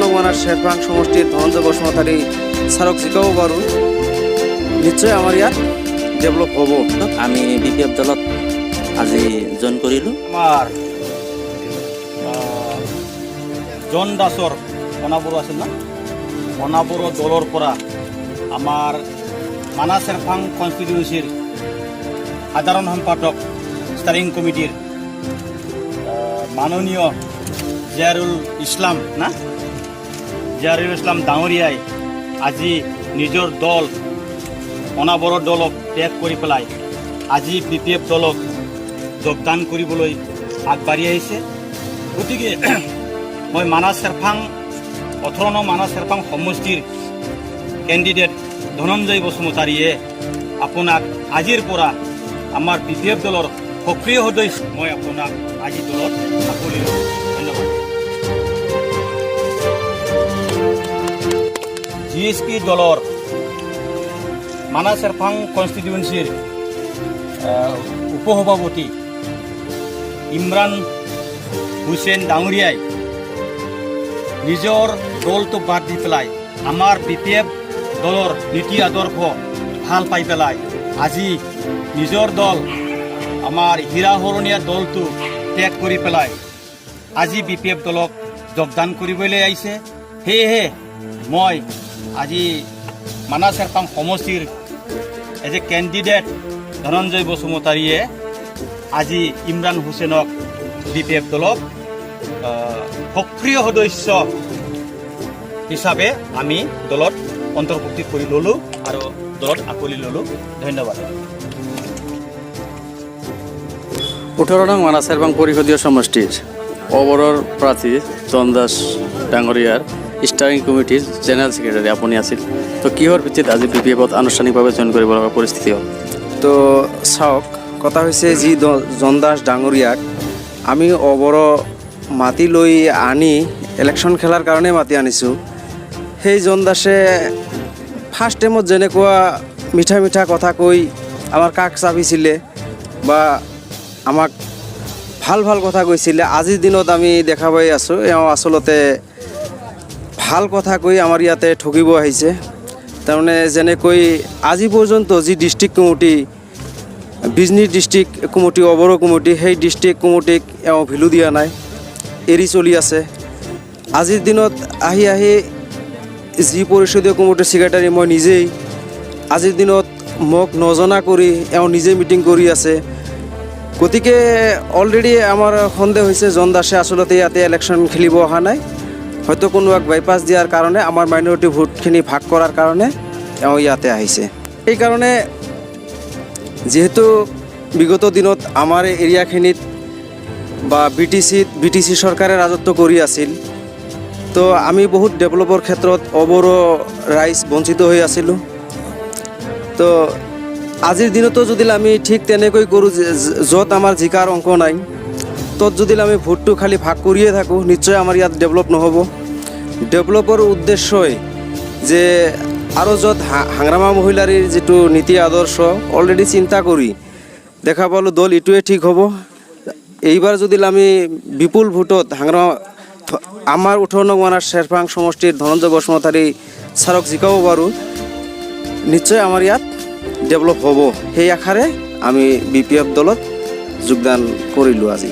নং ওয়ানাৰ শেৰপাং সমষ্টিৰ ধনঞ্জয় বসুমতাৰি স্যাৰক জিকাব পাৰো নিশ্চয় আমাৰ ইয়াত ডেভেলপ হ'ব। আমি বিপিএফ দলত আজি জইন কৰিলোঁ। আমাৰ জন দাসৰ অনাবড়ো আছিল না, অনাবড়ো দলৰ পৰা আমাৰ মানাহ চেৰপাং কনষ্টিটিউৱেঞ্চিৰ সাধাৰণ সম্পাদক ষ্টাৰিং কমিটিৰ মাননীয় জিয়াৰুল ইছলাম ডাঙৰীয়াই আজি নিজৰ দল অনাবড়ো দলক ত্যাগ কৰি পেলাই আজি বিপিএফ দলক যোগদান কৰিবলৈ আগবাঢ়ি আহিছে। গতিকে মই মানাহ চেৰপাং 18 নং মানাহ চেৰপাং সমষ্টিৰ কেণ্ডিডেট ধনঞ্জয় বসুমতাৰীয়ে আপোনাক আজিৰ পৰা আমাৰ বিপিএফ দলৰ সক্ৰিয় সদস্য মই আপোনাক আজি দলত আঁকোৱালি লৈছোঁ। ধন্যবাদ। জিএছপি দলৰ মানাহ চেৰপাং কনষ্টিটিউৱেঞ্চিৰ উপসভাপতি ইমৰান হুছেইন ডাঙৰীয়াই নিজৰ দলটো বাদ দি পেলাই আমাৰ বিপিএফ দলৰ নীতি আদৰ্শ ভাল পাই পেলাই আজি নিজৰ দল আমাৰ হীৰাহৰণীয়া দলটো ত্যাগ কৰি পেলাই আজি বিপিএফ দলক যোগদান কৰিবলৈ আহিছে। সেয়েহে মই আজি মানাহ চেৰপাং সমষ্টিৰ এজ এ কেণ্ডিডেট ধনঞ্জয় বসুমতাৰীয়ে আজি ইমৰান হুছেইনক বিপিএফ দলক সক্ৰিয় সদস্য হিচাপে আমি দলত অন্তৰ্ভুক্তি কৰি ল'লোঁ আৰু দলত আঁকোৱালি ল'লোঁ। ধন্যবাদ। 18 নং মানাহ চেৰপাং পৰিষদীয় সমষ্টিৰ অবৰৰ প্ৰাৰ্থী জন দাস ডাঙৰীয়াৰ ষ্টাৰিং কমিটিৰ জেনেৰেল ছেক্ৰেটাৰী আপুনি আছিল। তো কিহৰ ভিত্তিত আজি বিপিএফত আনুষ্ঠানিকভাৱে জইন কৰিব লগা পৰিস্থিতি হ'ল? তো চাওক, কথা হৈছে যি জন দাস ডাঙৰীয়াক আমি অবৰ মাতি লৈ আনি ইলেকশ্যন খেলাৰ কাৰণে মাতি আনিছোঁ। সেই জন দাসে ফাৰ্ষ্ট টাইমত যেনেকুৱা মিঠা মিঠা কথা কৈ আমাৰ কাষ চাপিছিলে বা আমাক ভাল ভাল কথা কৈছিলে, আজিৰ দিনত আমি দেখা পাই আছোঁ এওঁ আচলতে ভাল কথা কৈ আমাৰ ইয়াতে ঠগিব আহিছে। তাৰমানে যেনেকৈ আজি পৰ্যন্ত যি district committee, Bijni district committee, অবৰো কমিটি, সেই ডিষ্ট্ৰিক্ট কমিটিক এওঁ ভেলু দিয়া নাই, এৰি চলি আছে। আজিৰ দিনত আহি আহি যি পৰিষদীয় কমিটিৰ ছেক্ৰেটাৰী মই নিজেই আজিৰ দিনত মোক নজনা কৰি এওঁ নিজে মিটিং কৰি আছে। গতিকে অলৰেডি আমাৰ সন্দেহ হৈছে জন দাসে আচলতে ইয়াতে ইলেকশ্যন খেলিব অহা নাই, হয়তো কোনোবাক বাইপাছ দিয়াৰ কাৰণে, আমাৰ মাইনৰিটি ভোটখিনি ভাগ কৰাৰ কাৰণে এওঁ ইয়াতে আহিছে। সেইকাৰণে যিহেতু বিগত দিনত আমাৰ এৰিয়াখিনিত বা বিটিচি চৰকাৰে ৰাজত্ব কৰি আছিল, তো আমি বহুত ডেভেলপৰ ক্ষেত্ৰত অবৰো ৰাইজ বঞ্চিত হৈ আছিলোঁ। তো আজিৰ দিনতো যদি আমি ঠিক তেনেকৈ কৰোঁ, য'ত আমাৰ জিকাৰ অংক নাই, তত যদি আমি ভোটটো খালি ভাগ কৰিয়ে থাকোঁ, নিশ্চয় আমাৰ ইয়াত ডেভেলপ নহ'ব। ডেভেলপৰ উদ্দেশ্যই যে আৰু য'ত হাংৰামা মহিলাৰীৰ যিটো নীতি আদৰ্শ অলৰেডি চিন্তা কৰি দেখা পালোঁ দল এইটোৱে ঠিক হ'ব। এইবাৰ যদি আমি বিপুল ভোটত আমাৰ 18 নং মানাহ চেৰপাং সমষ্টিৰ ধনঞ্জয় বসুমতাৰী ছাৰক জিকাব পাৰোঁ, নিশ্চয় আমাৰ ইয়াত ডেভেলপ হ'ব। সেই আশাৰে আমি বিপিএফ দলত যোগদান কৰিলোঁ আজি।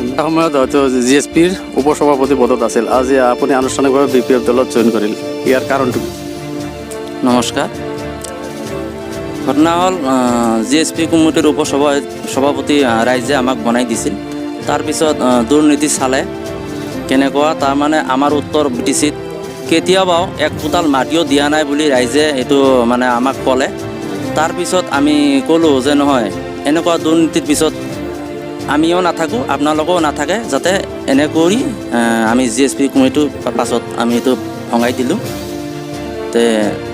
এটা সময়ত হয়তো জিএছপিৰ উপসভাপতি পদত আছিল, আজি আপুনি আনুষ্ঠানিকভাৱে বিপিএফ দলত জইন কৰিল, ইয়াৰ কাৰণটো কি? নমস্কাৰ। ঘটনা হ'ল জিএছপি কমিটিৰ সভাপতি ৰাইজে আমাক বনাই দিছিল। তাৰপিছত দুৰ্নীতি চালে কেনেকুৱা, তাৰমানে আমাৰ উত্তৰ বিটিচিত কেতিয়াবাও এক কোটাল মাটিও দিয়া নাই বুলি ৰাইজে এইটো মানে আমাক ক'লে। তাৰপিছত আমি ক'লোঁ যে নহয়, এনেকুৱা দুৰ্নীতিৰ পিছত আমিও নাথাকোঁ, আপোনালোকেও নাথাকে, যাতে এনে কৰি আমি জিএছপি কমিটিটো পাছত আমি এইটো ভঙাই দিলোঁ।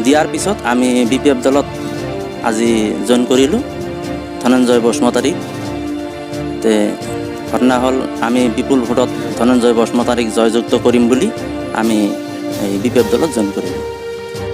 দিয়াৰ পিছত আমি বিপিএফ দলত আজি জইন কৰিলোঁ ধনঞ্জয় বসুমতাৰীক। ঘটনা হ'ল আমি বিপুল ভোটত ধনঞ্জয় বসুমতাৰীক জয়যুক্ত কৰিম বুলি আমি এই বিপিএফ দলত জইন কৰিলোঁ।